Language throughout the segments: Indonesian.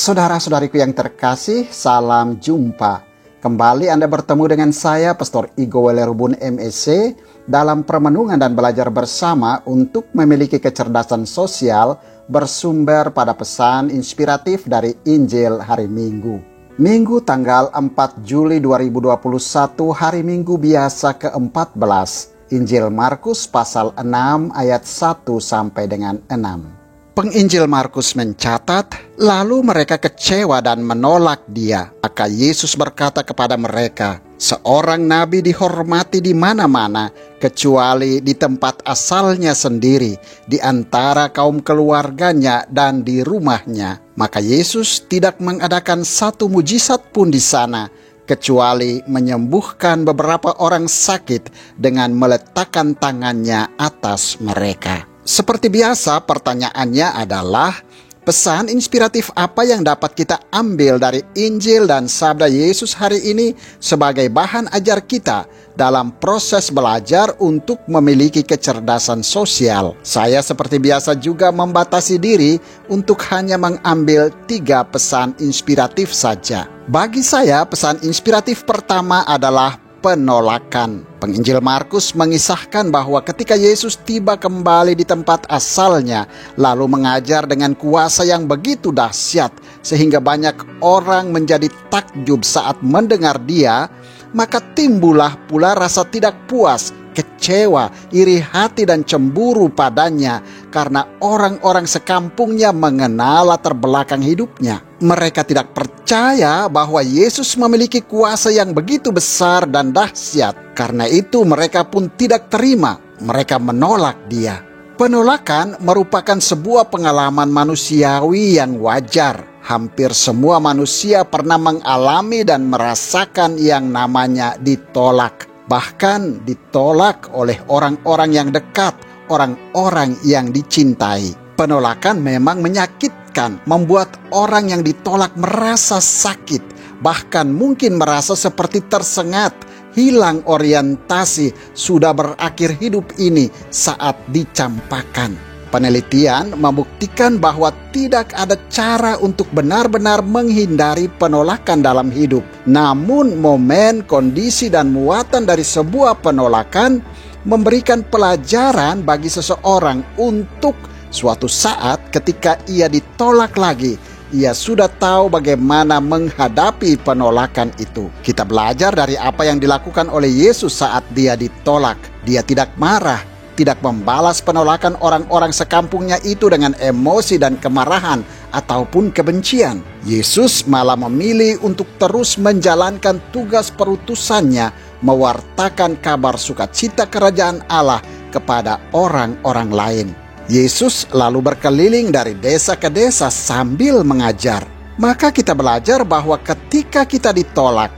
Saudara-saudariku yang terkasih, salam jumpa. Kembali Anda bertemu dengan saya, Pastor Igo Welerubun MEC, dalam permenungan dan belajar bersama untuk memiliki kecerdasan sosial bersumber pada pesan inspiratif dari Injil hari Minggu. Minggu tanggal 4 Juli 2021, hari Minggu biasa ke-14. Injil Markus pasal 6 ayat 1 sampai dengan 6. Penginjil Markus mencatat, lalu mereka kecewa dan menolak dia. Maka Yesus berkata kepada mereka, seorang nabi dihormati di mana-mana, kecuali di tempat asalnya sendiri, di antara kaum keluarganya dan di rumahnya. Maka Yesus tidak mengadakan satu mujizat pun di sana, kecuali menyembuhkan beberapa orang sakit dengan meletakkan tangannya atas mereka. Seperti biasa, pertanyaannya adalah, pesan inspiratif apa yang dapat kita ambil dari Injil dan Sabda Yesus hari ini sebagai bahan ajar kita dalam proses belajar untuk memiliki kecerdasan sosial? Saya seperti biasa juga membatasi diri untuk hanya mengambil 3 pesan inspiratif saja. Bagi saya, pesan inspiratif pertama adalah penolakan. Penginjil Markus mengisahkan bahwa ketika Yesus tiba kembali di tempat asalnya, lalu mengajar dengan kuasa yang begitu dahsyat, sehingga banyak orang menjadi takjub saat mendengar dia, maka timbullah pula rasa tidak puas, kecewa, iri hati dan cemburu padanya karena orang-orang sekampungnya mengenal latar belakang hidupnya. Mereka tidak percaya bahwa Yesus memiliki kuasa yang begitu besar dan dahsyat. Karena itu mereka pun tidak terima. Mereka menolak dia. Penolakan merupakan sebuah pengalaman manusiawi yang wajar. Hampir semua manusia pernah mengalami dan merasakan yang namanya ditolak. Bahkan ditolak oleh orang-orang yang dekat, orang-orang yang dicintai. Penolakan memang menyakitkan, membuat orang yang ditolak merasa sakit, bahkan mungkin merasa seperti tersengat, hilang orientasi, sudah berakhir hidup ini saat dicampakkan. Penelitian membuktikan bahwa tidak ada cara untuk benar-benar menghindari penolakan dalam hidup. Namun momen, kondisi, dan muatan dari sebuah penolakan memberikan pelajaran bagi seseorang untuk suatu saat ketika ia ditolak lagi, ia sudah tahu bagaimana menghadapi penolakan itu. Kita belajar dari apa yang dilakukan oleh Yesus saat dia ditolak. Dia tidak marah, tidak membalas penolakan orang-orang sekampungnya itu dengan emosi dan kemarahan ataupun kebencian. Yesus malah memilih untuk terus menjalankan tugas perutusannya, mewartakan kabar sukacita kerajaan Allah kepada orang-orang lain. Yesus lalu berkeliling dari desa ke desa sambil mengajar. Maka kita belajar bahwa ketika kita ditolak,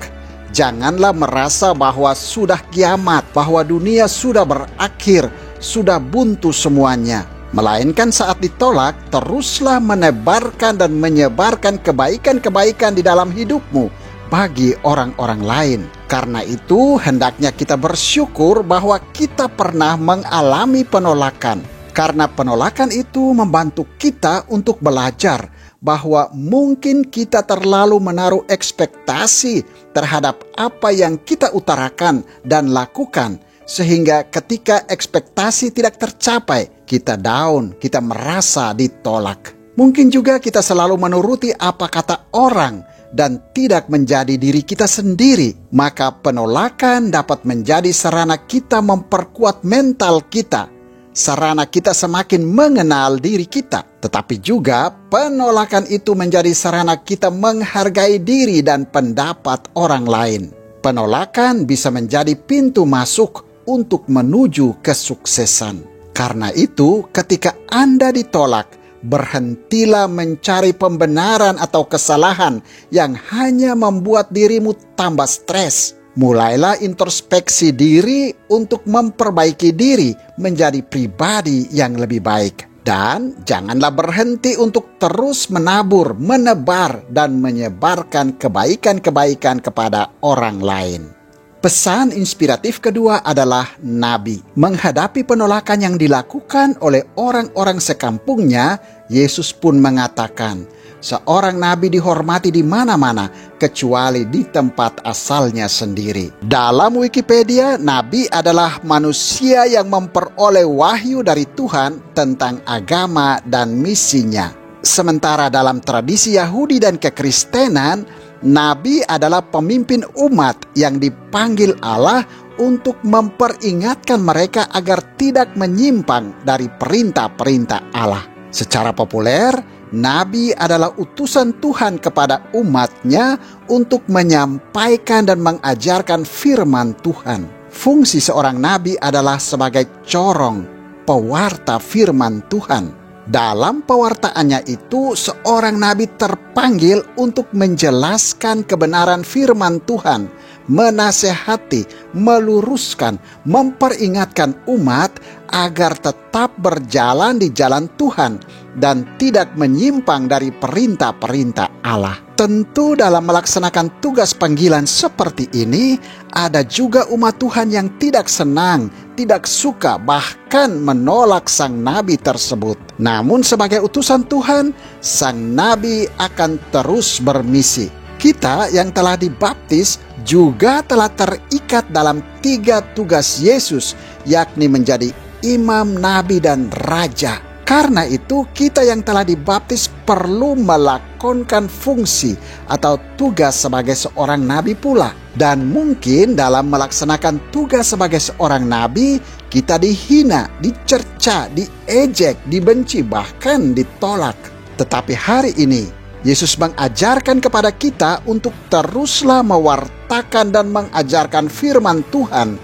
janganlah merasa bahwa sudah kiamat, bahwa dunia sudah berakhir, sudah buntu semuanya. Melainkan saat ditolak, teruslah menebarkan dan menyebarkan kebaikan-kebaikan di dalam hidupmu bagi orang-orang lain. Karena itu, hendaknya kita bersyukur bahwa kita pernah mengalami penolakan. Karena penolakan itu membantu kita untuk belajar bahwa mungkin kita terlalu menaruh ekspektasi terhadap apa yang kita utarakan dan lakukan, sehingga ketika ekspektasi tidak tercapai, kita down, kita merasa ditolak. Mungkin juga kita selalu menuruti apa kata orang dan tidak menjadi diri kita sendiri. Maka penolakan dapat menjadi sarana kita memperkuat mental kita, sarana kita semakin mengenal diri kita. Tetapi juga penolakan itu menjadi sarana kita menghargai diri dan pendapat orang lain. Penolakan bisa menjadi pintu masuk untuk menuju kesuksesan. Karena itu, ketika Anda ditolak, berhentilah mencari pembenaran atau kesalahan yang hanya membuat dirimu tambah stres. Mulailah introspeksi diri untuk memperbaiki diri menjadi pribadi yang lebih baik. Dan janganlah berhenti untuk terus menabur, menebar, dan menyebarkan kebaikan-kebaikan kepada orang lain. Pesan inspiratif kedua adalah nabi. Menghadapi penolakan yang dilakukan oleh orang-orang sekampungnya, Yesus pun mengatakan, seorang nabi dihormati di mana-mana kecuali di tempat asalnya sendiri. Dalam Wikipedia, nabi adalah manusia yang memperoleh wahyu dari Tuhan tentang agama dan misinya. Sementara dalam tradisi Yahudi dan kekristenan, nabi adalah pemimpin umat yang dipanggil Allah untuk memperingatkan mereka agar tidak menyimpang dari perintah-perintah Allah. Secara populer, nabi adalah utusan Tuhan kepada umatnya untuk menyampaikan dan mengajarkan firman Tuhan. Fungsi seorang nabi adalah sebagai corong, pewarta firman Tuhan. Dalam pewartaannya itu, seorang nabi terpanggil untuk menjelaskan kebenaran firman Tuhan, menasehati, meluruskan, memperingatkan umat agar tetap berjalan di jalan Tuhan dan tidak menyimpang dari perintah-perintah Allah. Tentu dalam melaksanakan tugas panggilan seperti ini, ada juga umat Tuhan yang tidak senang, tidak suka, bahkan menolak sang nabi tersebut. Namun sebagai utusan Tuhan, sang nabi akan terus bermisi. Kita yang telah dibaptis juga telah terikat dalam 3 tugas Yesus, yakni menjadi imam, nabi, dan raja. Karena itu, kita yang telah dibaptis perlu melakonkan fungsi atau tugas sebagai seorang nabi pula. Dan mungkin dalam melaksanakan tugas sebagai seorang nabi, kita dihina, dicerca, diejek, dibenci, bahkan ditolak. Tetapi hari ini, Yesus mengajarkan kepada kita untuk teruslah mewartakan dan mengajarkan firman Tuhan,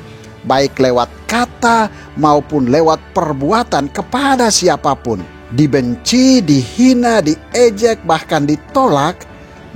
baik lewat kata maupun lewat perbuatan kepada siapapun. Dibenci, dihina, diejek, bahkan ditolak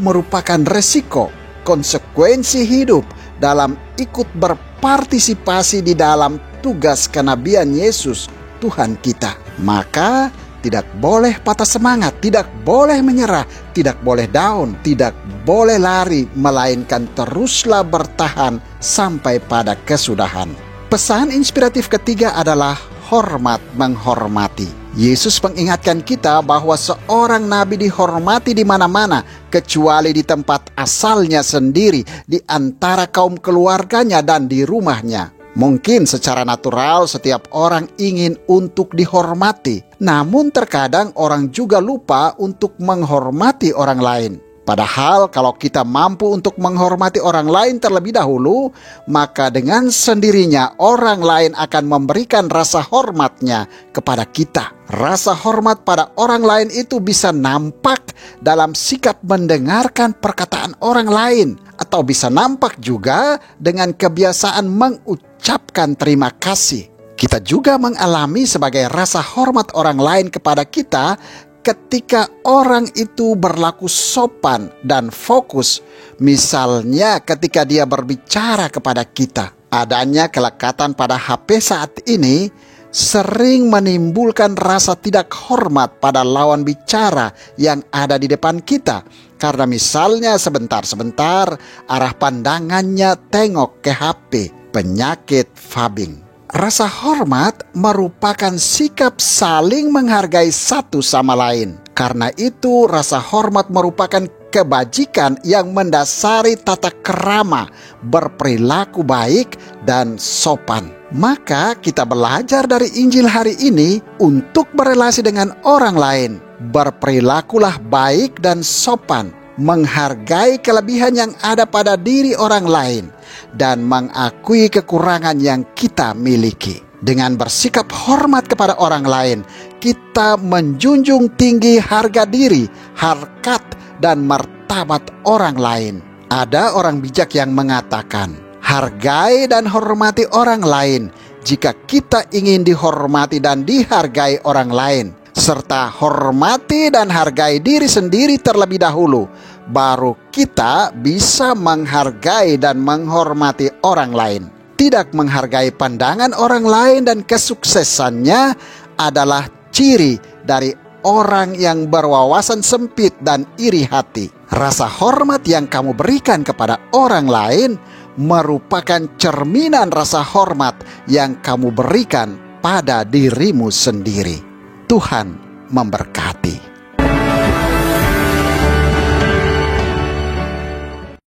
merupakan resiko, konsekuensi hidup dalam ikut berpartisipasi di dalam tugas kenabian Yesus, Tuhan kita. Maka tidak boleh patah semangat, tidak boleh menyerah, tidak boleh down, tidak boleh lari, melainkan teruslah bertahan sampai pada kesudahan. Pesan inspiratif ketiga adalah hormat menghormati. Yesus mengingatkan kita bahwa seorang nabi dihormati di mana-mana kecuali di tempat asalnya sendiri, di antara kaum keluarganya dan di rumahnya. Mungkin secara natural setiap orang ingin untuk dihormati, namun terkadang orang juga lupa untuk menghormati orang lain. Padahal kalau kita mampu untuk menghormati orang lain terlebih dahulu, maka dengan sendirinya orang lain akan memberikan rasa hormatnya kepada kita. Rasa hormat pada orang lain itu bisa nampak dalam sikap mendengarkan perkataan orang lain, atau bisa nampak juga dengan kebiasaan mengucapkan terima kasih. Kita juga mengalami sebagai rasa hormat orang lain kepada kita ketika orang itu berlaku sopan dan fokus, misalnya ketika dia berbicara kepada kita. Adanya kelekatan pada HP saat ini sering menimbulkan rasa tidak hormat pada lawan bicara yang ada di depan kita, karena misalnya sebentar-sebentar arah pandangannya tengok ke HP, penyakit fabing. Rasa hormat merupakan sikap saling menghargai satu sama lain. Karena itu, rasa hormat merupakan kebajikan yang mendasari tata kerama, berperilaku baik, dan sopan. Maka kita belajar dari Injil hari ini untuk berelasi dengan orang lain. Berperilakulah baik dan sopan, menghargai kelebihan yang ada pada diri orang lain, dan mengakui kekurangan yang kita miliki. Dengan bersikap hormat kepada orang lain, kita menjunjung tinggi harga diri, harkat, dan martabat orang lain. Ada orang bijak yang mengatakan, hargai dan hormati orang lain jika kita ingin dihormati dan dihargai orang lain, serta hormati dan hargai diri sendiri terlebih dahulu, baru kita bisa menghargai dan menghormati orang lain. Tidak menghargai pandangan orang lain dan kesuksesannya adalah ciri dari orang yang berwawasan sempit dan iri hati. Rasa hormat yang kamu berikan kepada orang lain merupakan cerminan rasa hormat yang kamu berikan pada dirimu sendiri. Tuhan memberkati.